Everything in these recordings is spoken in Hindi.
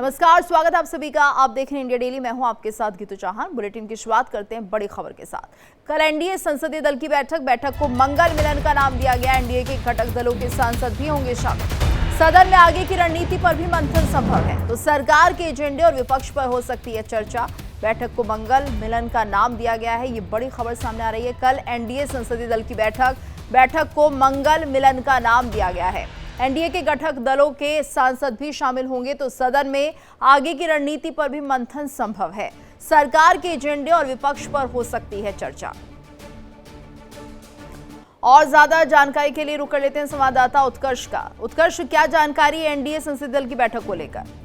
नमस्कार, स्वागत है आप सभी का। आप देख रहे हैं इंडिया डेली। मैं हूं आपके साथ गीतू चौहान। बुलेटिन की शुरुआत करते हैं बड़ी खबर के साथ। कल एनडीए संसदीय दल की बैठक को मंगल मिलन का नाम दिया गया। एनडीए के घटक दलों के सांसद भी होंगे शामिल। सदन में आगे की रणनीति पर भी मंथन संभव है, तो सरकार के एजेंडे और विपक्ष पर हो सकती है चर्चा। बैठक को मंगल मिलन का नाम दिया गया है, ये बड़ी खबर सामने आ रही है। कल एनडीए संसदीय दल की बैठक को मंगल मिलन का नाम दिया गया है। एनडीए के घटक दलों के सांसद भी शामिल होंगे, तो सदन में आगे की रणनीति पर भी मंथन संभव है। सरकार के एजेंडे और विपक्ष पर हो सकती है चर्चा। और ज्यादा जानकारी के लिए रुक कर लेते हैं संवाददाता उत्कर्ष का। उत्कर्ष, क्या जानकारी एनडीए संसदीय दल की बैठक को लेकर?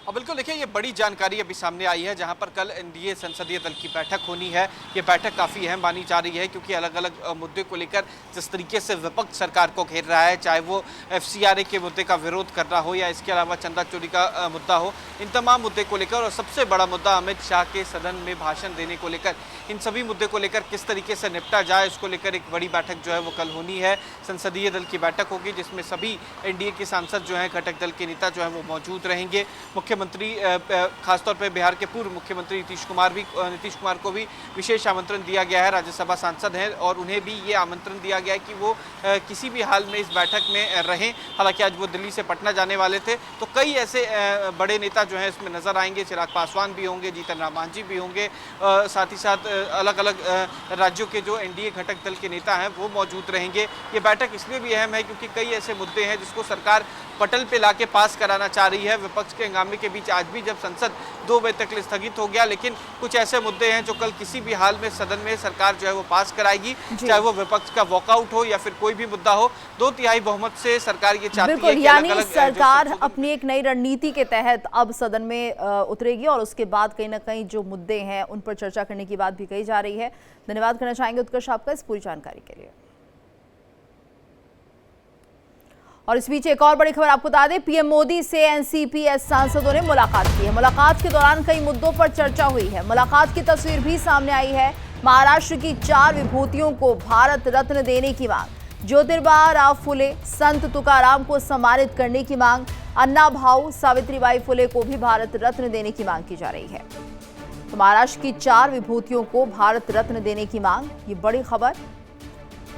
बिल्कुल, देखिए ये बड़ी जानकारी अभी सामने आई है, जहां पर कल एनडीए संसदीय दल की बैठक होनी है। ये बैठक काफ़ी अहम मानी जा रही है, क्योंकि अलग अलग मुद्दे को लेकर जिस तरीके से विपक्ष सरकार को घेर रहा है, चाहे वो एफसीआरए के मुद्दे का विरोध करना हो या इसके अलावा चंदा चोरी का मुद्दा हो, इन तमाम मुद्दे को लेकर, और सबसे बड़ा मुद्दा अमित शाह के सदन में भाषण देने को लेकर, इन सभी मुद्दे को लेकर किस तरीके से निपटा जाए, इसको लेकर एक बड़ी बैठक जो है वो कल होनी है। संसदीय दल की बैठक होगी, जिसमें सभी एनडीए के सांसद जो हैं, घटक दल के नेता जो हैं वो मौजूद रहेंगे। मुख्यमंत्री खासतौर पर बिहार के पूर्व मुख्यमंत्री नीतीश कुमार को भी विशेष आमंत्रण दिया गया है। राज्यसभा सांसद हैं और उन्हें भी ये आमंत्रण दिया गया है कि वो किसी भी हाल में इस बैठक में रहें। हालांकि आज वो दिल्ली से पटना जाने वाले थे, तो कई ऐसे बड़े नेता जो हैं इसमें नजर आएंगे। चिराग पासवान भी होंगे, जीतन राम मांझी भी होंगे, साथ ही साथ अलग अलग राज्यों के जो एनडीए घटक दल के नेता हैं वो मौजूद रहेंगे। ये बैठक इसलिए भी अहम है क्योंकि कई ऐसे मुद्दे हैं जिसको सरकार पटल पे लाके पास कराना चाह रही है। विपक्ष के हंगामे के बीच आज भी जब संसद 2 बजे तक स्थगित हो गया, लेकिन कुछ ऐसे मुद्दे हैं जो कल किसी भी हाल में सदन में सरकार जो है वो पास कराएगी, चाहे वो विपक्ष का वॉकआउट हो या फिर कोई भी मुद्दा हो। 2/3 बहुमत से सरकार ये चाहती है कि यानी सरकार अपनी एक नई रणनीति के तहत अब सदन में उतरेगी और उसके बाद कहीं ना कहीं जो मुद्दे हैं उन पर चर्चा करने की बात भी कही जा रही है। धन्यवाद करना चाहेंगे उत्कर्ष आपका इस पूरी जानकारी के लिए। और इस बीच एक और बड़ी खबर आपको बता दें, पीएम मोदी से एनसीपी-एस सांसदों ने मुलाकात की है। मुलाकात के दौरान कई मुद्दों पर चर्चा हुई है। मुलाकात की तस्वीर भी सामने आई है। महाराष्ट्र की 4 विभूतियों को भारत रत्न देने की मांग, ज्योतिबा राव फुले, संत तुकाराम को सम्मानित करने की मांग, अन्ना भाऊ सावित्रीबाई फुले को भी भारत रत्न देने की मांग की जा रही है। तो महाराष्ट्र की 4 विभूतियों को भारत रत्न देने की मांग, ये बड़ी खबर।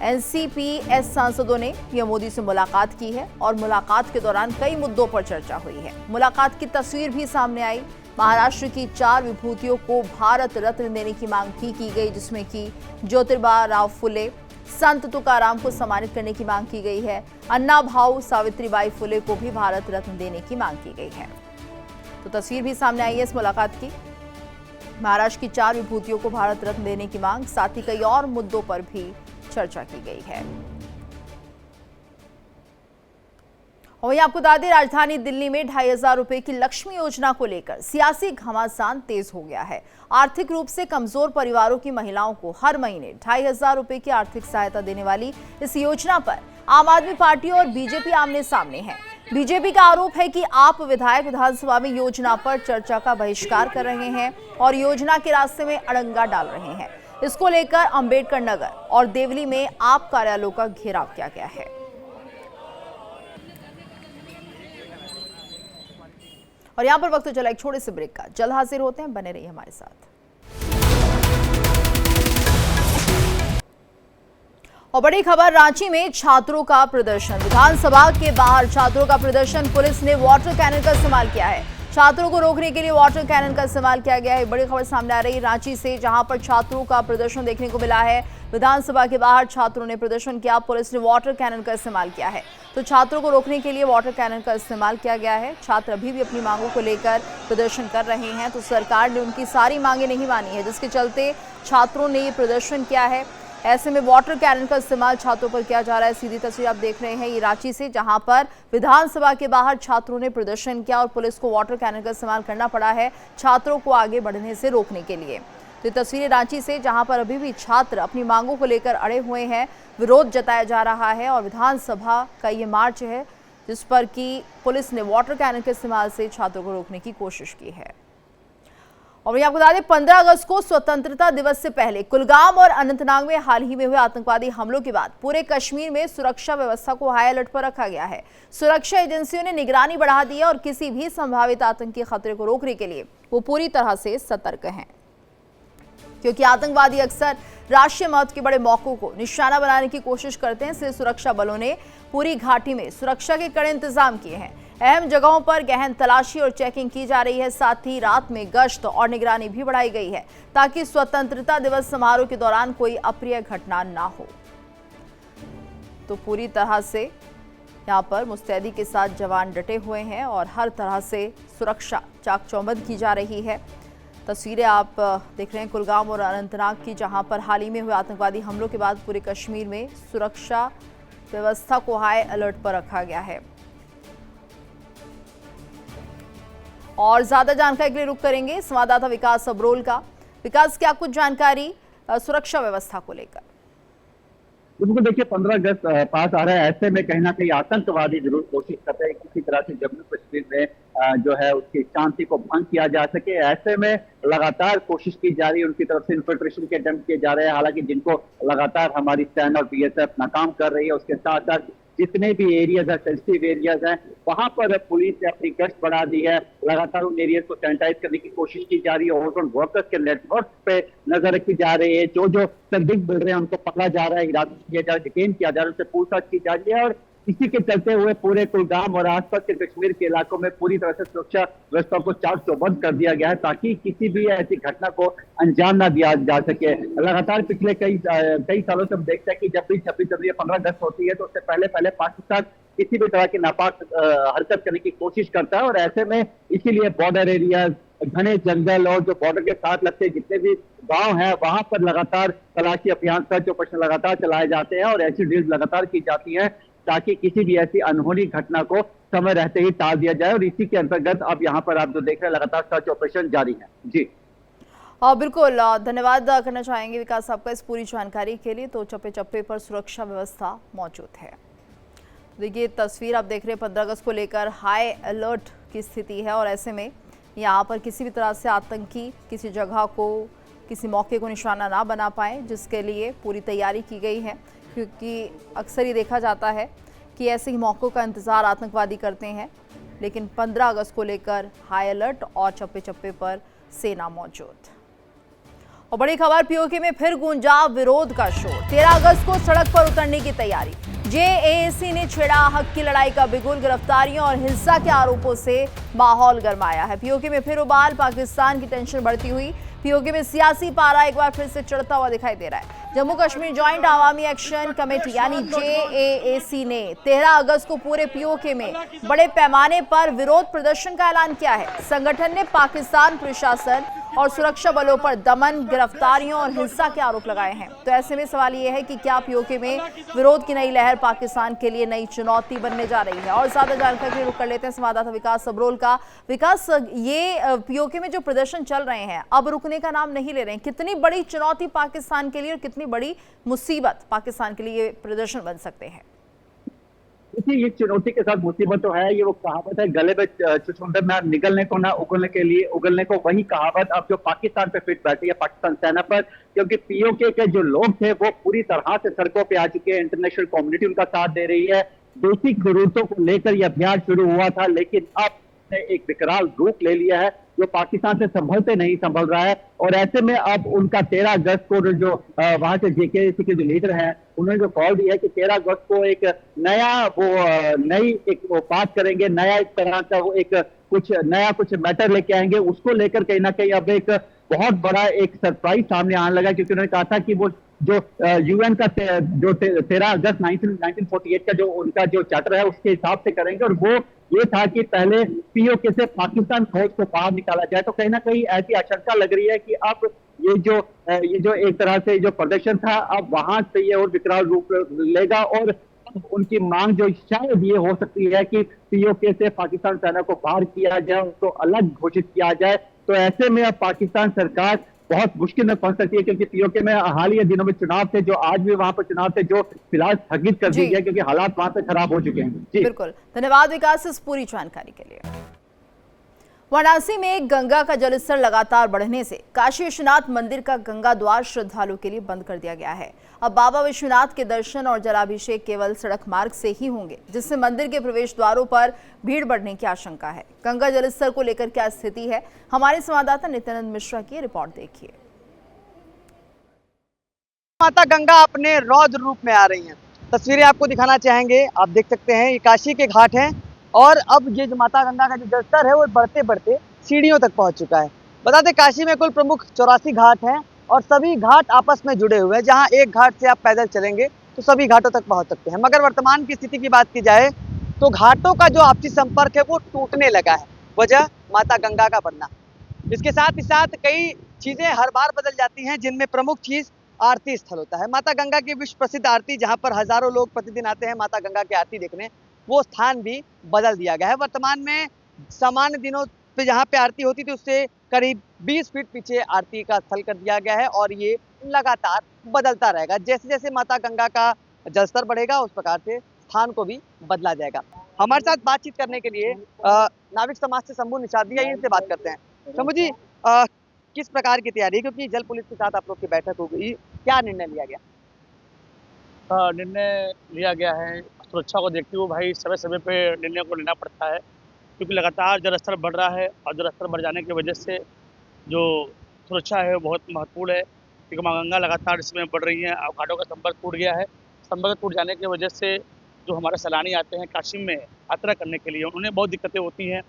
एनसीपी-एस सांसदों ने पीएम मोदी से मुलाकात की है और मुलाकात के दौरान कई मुद्दों पर चर्चा हुई है। मुलाकात की तस्वीर भी सामने आई। महाराष्ट्र की 4 विभूतियों को भारत रत्न देने की मांग भी की गई, जिसमें कि ज्योतिबा राव फुले, संत तुकाराम को सम्मानित करने की मांग की गई है। अन्ना भाऊ सावित्रीबाई फुले को भी भारत रत्न देने की मांग की गई है। तो तस्वीर भी सामने आई है इस मुलाकात की। महाराष्ट्र की 4 विभूतियों को भारत रत्न देने की मांग, साथ ही कई और मुद्दों पर भी चर्चा की गई है। और वहीं आपको बता दें, राजधानी दिल्ली में 2500 रुपए की लक्ष्मी योजना को लेकर सियासी घमासान तेज हो गया है। आर्थिक रूप से कमजोर परिवारों की महिलाओं को हर महीने 2500 रुपए की आर्थिक सहायता देने वाली इस योजना पर आम आदमी पार्टी और बीजेपी आमने सामने है। बीजेपी का आरोप है कि आप विधायक विधानसभा में योजना पर चर्चा का बहिष्कार कर रहे हैं और योजना के रास्ते में अड़ंगा डाल रहे हैं। इसको लेकर अंबेडकर नगर और देवली में आप कार्यालयों का घेराव किया गया है। और यहां पर वक्त चला एक छोटे से ब्रेक का। जल्द हाजिर होते हैं, बने रहिए हमारे साथ। और बड़ी खबर, रांची में छात्रों का प्रदर्शन। विधानसभा के बाहर छात्रों का प्रदर्शन, पुलिस ने वाटर कैनन का इस्तेमाल किया है। छात्रों को रोकने के लिए वाटर कैनन का इस्तेमाल किया गया है। बड़ी खबर सामने आ रही है रांची से, जहां पर छात्रों का प्रदर्शन देखने को मिला है। विधानसभा के बाहर छात्रों ने प्रदर्शन किया, पुलिस ने वाटर कैनन का इस्तेमाल किया है। तो छात्रों को रोकने के लिए वाटर कैनन का इस्तेमाल किया गया है। छात्र अभी भी अपनी मांगों को लेकर प्रदर्शन कर रहे हैं, तो सरकार ने उनकी सारी मांगें नहीं मानी है, जिसके चलते छात्रों ने ये प्रदर्शन किया है। ऐसे में वाटर कैनन का इस्तेमाल छात्रों पर किया जा रहा है। सीधी तस्वीर आप देख रहे हैं ये रांची से, जहां पर विधानसभा के बाहर छात्रों ने प्रदर्शन किया और पुलिस को वाटर कैनन का इस्तेमाल करना पड़ा है छात्रों को आगे बढ़ने से रोकने के लिए। तो ये तस्वीरें रांची से, जहां पर अभी भी छात्र अपनी मांगों को लेकर अड़े हुए हैं, विरोध जताया जा रहा है और विधानसभा का ये मार्च है जिस पर कि पुलिस ने वाटर कैनन के इस्तेमाल से छात्रों को रोकने की कोशिश की है। और ये आपको बता दें 15 अगस्त को स्वतंत्रता दिवस से पहले कुलगाम और अनंतनाग में हाल ही में हुए आतंकवादी हमलों के बाद पूरे कश्मीर में सुरक्षा व्यवस्था को हाई अलर्ट पर रखा गया है। सुरक्षा एजेंसियों ने निगरानी बढ़ा दी है और किसी भी संभावित आतंकी खतरे को रोकने के लिए वो पूरी तरह से सतर्क हैं, क्योंकि आतंकवादी अक्सर राष्ट्रीय महत्व के बड़े मौकों को निशाना बनाने की कोशिश करते हैं। इसलिए सुरक्षा बलों ने पूरी घाटी में सुरक्षा के कड़े इंतजाम किए हैं। अहम जगहों पर गहन तलाशी और चेकिंग की जा रही है। साथ ही रात में गश्त और निगरानी भी बढ़ाई गई है ताकि स्वतंत्रता दिवस समारोह के दौरान कोई अप्रिय घटना ना हो। तो पूरी तरह से यहाँ पर मुस्तैदी के साथ जवान डटे हुए हैं और हर तरह से सुरक्षा चाक चौबंद की जा रही है। तस्वीरें आप देख रहे हैं कुलगाम और अनंतनाग की, जहां पर हाल ही में हुए आतंकवादी हमलों के बाद पूरे कश्मीर में सुरक्षा व्यवस्था को हाई अलर्ट पर रखा गया है। और ज्यादा जानकारी के लिए रुख करेंगे संवाददाता विकास अब्रोल का। विकास, क्या कुछ जानकारी सुरक्षा व्यवस्था को लेकर? बिल्कुल, देखिए 15 अगस्त पास आ रहा है, ऐसे में कहीं ना कहीं आतंकवादी जरूर कोशिश करते हैं किसी तरह से जम्मू कश्मीर में जो है उसकी शांति को भंग किया जा सके। ऐसे में लगातार कोशिश की जा रही है, उनकी तरफ से इन्फिल्ट्रेशन के अटेम्प्ट किए जा रहे हैं। हालांकि जिनको लगातार हमारी सेना और बीएसएफ नाकाम कर रही है, उसके साथ साथ जितने भी एरियाज है, सेंसिटिव एरियाज हैं, वहां पर पुलिस ने अपनी गश्त बढ़ा दी है। लगातार उन एरियाज को सैनिटाइज करने की कोशिश की जा रही है। ऑर्गन वर्कर्स के नेटवर्क पे नजर रखी जा रही है। जो संदिग्ध मिल रहे हैं उनको पकड़ा जा रहा है, हिरासत किया जा रहा है, डिटेन किया जा रहा है, उनसे पूछताछ की जा रही है। और इसी के चलते हुए पूरे कुलगाम और आसपास के कश्मीर के इलाकों में पूरी तरह से सुरक्षा व्यवस्था को चाक चौबंद कर दिया गया है ताकि किसी भी ऐसी घटना को अंजाम ना दिया जा सके। लगातार पिछले कई सालों से हम देखते हैं कि जब भी 26 जनवरी 15 अगस्त होती है तो उससे पहले पाकिस्तान किसी भी तरह की नापाक हरकत करने की कोशिश करता है। और ऐसे में इसीलिए बॉर्डर एरिया, घने जंगल और जो बॉर्डर के साथ लगते जितने भी गांव हैं वहां पर लगातार तलाशी अभियान, सर्च ऑपरेशन लगातार चलाए जाते हैं और ऐसी ड्रिल्स लगातार की जाती हैं ताकि किसी भी ऐसी अनहोनी घटना को समय रहते ही टाल दिया जाए। और इसी के अंतर्गत अब यहाँ पर आप जो देख रहे हैं लगातार सर्च ऑपरेशन जारी है। जी बिल्कुल, धन्यवाद करना चाहेंगे विकास आपका इस पूरी जानकारी के लिए। तो चप्पे चप्पे पर सुरक्षा व्यवस्था मौजूद है। देखिए तस्वीर आप देख रहे हैं 15 अगस्त को लेकर हाई अलर्ट की स्थिति है और ऐसे में यहाँ पर किसी भी तरह से आतंकी किसी जगह को, किसी मौके को निशाना ना बना पाए, जिसके लिए पूरी तैयारी की गई है। क्योंकि अक्सर ही देखा जाता है कि ऐसे ही मौक़ों का इंतज़ार आतंकवादी करते हैं, लेकिन 15 अगस्त को लेकर हाई अलर्ट और चप्पे चप्पे पर सेना मौजूद। और बड़ी खबर, पीओके में फिर गूंजा विरोध का शोर। 13 अगस्त को सड़क पर उतरने की तैयारी। जेएसी ने छेड़ा हक की लड़ाई का बिगुल। गिरफ्तारियों और हिंसा के आरोपों से माहौल गरमाया है। पीओके में फिर उबाल, पाकिस्तान की टेंशन बढ़ती हुई। पीओके में सियासी पारा एक बार फिर से चढ़ता हुआ दिखाई दे रहा है। Jammu Kashmir joint Awami action committee यानी जेएसी ने 13 अगस्त को पूरे पीओके में बड़े पैमाने पर विरोध प्रदर्शन का ऐलान किया है। संगठन ने पाकिस्तान प्रशासन और सुरक्षा बलों पर दमन, गिरफ्तारियों और हिंसा के आरोप लगाए हैं। तो ऐसे में सवाल ये है कि क्या पीओके में विरोध की नई लहर पाकिस्तान के लिए नई चुनौती बनने जा रही है? और ज्यादा जानकारी के लिए रुख कर लेते हैं संवाददाता विकास अब्रोल का। विकास, ये पीओके में जो प्रदर्शन चल रहे हैं अब रुकने का नाम नहीं ले रहे हैं। कितनी बड़ी चुनौती पाकिस्तान के लिए और कितनी बड़ी मुसीबत पाकिस्तान के लिए ये प्रदर्शन बन सकते हैं? देखिए, ये चुनौती के साथ मुसीबत तो है। ये वो कहावत है, गले में चुचुंदर ना निकलने को ना उगलने को, वही कहावत अब जो पाकिस्तान पे फिट बैठी है, पाकिस्तान सेना पर। क्योंकि पीओके के जो लोग थे वो पूरी तरह से सड़कों पे आ चुके हैं। इंटरनेशनल कम्युनिटी उनका साथ दे रही है। बेसिक जरूरतों को लेकर यह अभियान शुरू हुआ था, लेकिन अब एक विकराल रूप ले लिया है जो पाकिस्तान से संभल रहा है। और ऐसे में अब उनका 13 अगस्त को जो वहां से जेकेसी के जो लीडर हैं उन्होंने जो कॉल दिया है कि 13 अगस्त को एक नई बात करेंगे, नया इस तरह का वो कुछ मैटर लेके आएंगे। उसको लेकर कहीं ना कहीं अब एक बहुत बड़ा एक सरप्राइज सामने आने लगा, क्योंकि उन्होंने कहा था कि वो जो यूएन का जो 13 अगस्त 1948 का जो उनका जो चार्टर है उसके हिसाब से करेंगे। और वो ये था कि पहले पीओके से पाकिस्तान फौज को बाहर निकाला जाए। तो कहीं ना कहीं ऐसी आशंका लग रही है कि अब ये जो एक तरह से जो प्रदर्शन था अब वहां से ये और विकराल रूप लेगा। और उनकी मांग जो शायद ये हो सकती है कि पीओके से पाकिस्तान सेना को बाहर किया जाए, उसको अलग घोषित किया जाए। तो ऐसे में अब पाकिस्तान सरकार बहुत मुश्किल में फंस सकती है, क्योंकि पीओके में हाल ही दिनों में चुनाव थे, जो आज भी वहां पर चुनाव थे, जो फिलहाल स्थगित कर दी गए क्योंकि हालात वहां पे खराब हो चुके हैं। जी बिल्कुल, धन्यवाद विकास इस पूरी जानकारी के लिए। वाराणसी में गंगा का जलस्तर लगातार बढ़ने से काशी विश्वनाथ मंदिर का गंगा द्वार श्रद्धालुओं के लिए बंद कर दिया गया है। अब बाबा विश्वनाथ के दर्शन और जलाभिषेक केवल सड़क मार्ग से ही होंगे, जिससे मंदिर के प्रवेश द्वारों पर भीड़ बढ़ने की आशंका है। गंगा जलस्तर को लेकर क्या स्थिति है, हमारे संवाददाता नित्यानंद मिश्रा की रिपोर्ट देखिए। माता गंगा अपने रौद्र रूप में आ रही हैं। तस्वीरें आपको दिखाना चाहेंगे। आप देख सकते हैं ये काशी के घाट हैं और अब ये जो माता गंगा का जो जलस्तर है वो बढ़ते बढ़ते सीढ़ियों तक पहुंच चुका है। बता दें काशी में कुल प्रमुख 84 घाट हैं और सभी घाट आपस में जुड़े हुए हैं। जहां एक घाट से आप पैदल चलेंगे तो सभी घाटों तक पहुंच सकते हैं। मगर वर्तमान की स्थिति की बात की जाए तो घाटों का जो आपसी संपर्क है वो टूटने लगा है। वजह माता गंगा का बढ़ना। इसके साथ ही साथ कई चीजें हर बार बदल जाती हैं, जिनमें प्रमुख चीज आरती स्थल होता है। माता गंगा की विश्व प्रसिद्ध आरती, जहां पर हजारों लोग प्रतिदिन आते हैं माता गंगा की आरती देखने, वो स्थान भी बदल दिया गया है। वर्तमान में सामान्य दिनों पे जहाँ पे आरती होती थी उससे करीब 20 फीट पीछे आरती का स्थल कर दिया गया है और ये लगातार बदलता रहेगा। जैसे जैसे माता गंगा का जलस्तर बढ़ेगा उस प्रकार से स्थान को भी बदला जाएगा। हमारे साथ बातचीत करने के लिए नाविक समाज से शंभू निषादी है, इनसे बात करते हैं। शंभू जी, किस प्रकार की तैयारी है, क्योंकि जल पुलिस के साथ आप लोग की बैठक हो गई, क्या निर्णय लिया गया? निर्णय लिया गया है सुरक्षा को देखते हुए। भाई समय समय पे निर्णय को लेना पड़ता है, क्योंकि लगातार जलस्तर बढ़ रहा है और जलस्तर बढ़ जाने की वजह से जो सुरक्षा है वो बहुत महत्वपूर्ण है, क्योंकि माँ गंगा लगातार इसमें बढ़ रही है और घाटों का संपर्क टूट गया है। संपर्क टूट जाने की वजह से जो हमारे सैलानी आते हैं काशी में यात्रा करने के लिए, उन्हें बहुत दिक्कतें होती हैं।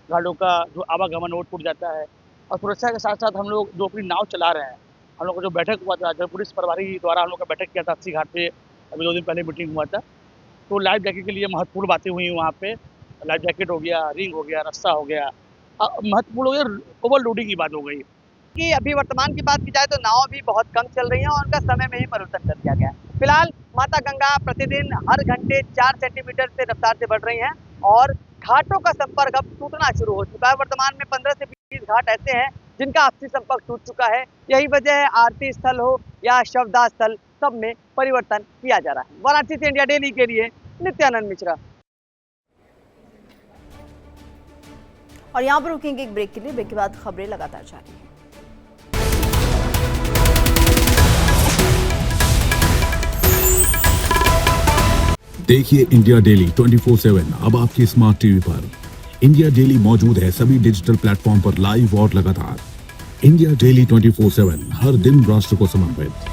घाटों का जो आवागमन वो टूट जाता है और सुरक्षा के साथ साथ हम लोग जो अपनी नाव चला रहे हैं, हम लोग का जो बैठक हुआ था, जो पुलिस प्रभारी द्वारा हम लोग का बैठक किया था 80 घाट पे, अभी 2 दिन पहले मीटिंग हुआ था, तो लाइफ जैकेट के लिए महत्वपूर्ण बातें हुई वहाँ पे। लाइफ जैकेट हो गया, रिंग हो गया, रस्सा हो गया, महत्वपूर्ण हो गया, ओवरलोडिंग की बात हो गई। कि अभी वर्तमान की बात की जाए तो नाव भी बहुत कम चल रही हैं और उनका समय में ही परिवर्तन कर दिया गया है। फिलहाल माता गंगा प्रतिदिन हर घंटे 4 सेंटीमीटर से रफ्तार से बढ़ रही हैं और घाटों का संपर्क अब टूटना शुरू हो चुका है। वर्तमान में 15 से 20 घाट ऐसे हैं जिनका आपसी संपर्क टूट चुका है। यही वजह है आरती स्थल हो या शवदाह स्थल, सब में परिवर्तन किया जा रहा है। वाराणसी से इंडिया डेली के लिए नित्यानंद मिश्रा। और यहाँ पर रुकेंगे एक ब्रेक के लिए। ब्रेक के बाद खबरें लगातार जारी हैं। देखिए इंडिया डेली 24/7 अब आपकी स्मार्ट टीवी पर। इंडिया डेली मौजूद है सभी डिजिटल प्लेटफॉर्म पर लाइव और लगातार। इंडिया डेली 24/7 हर दिन राष्ट्र को समर्पित।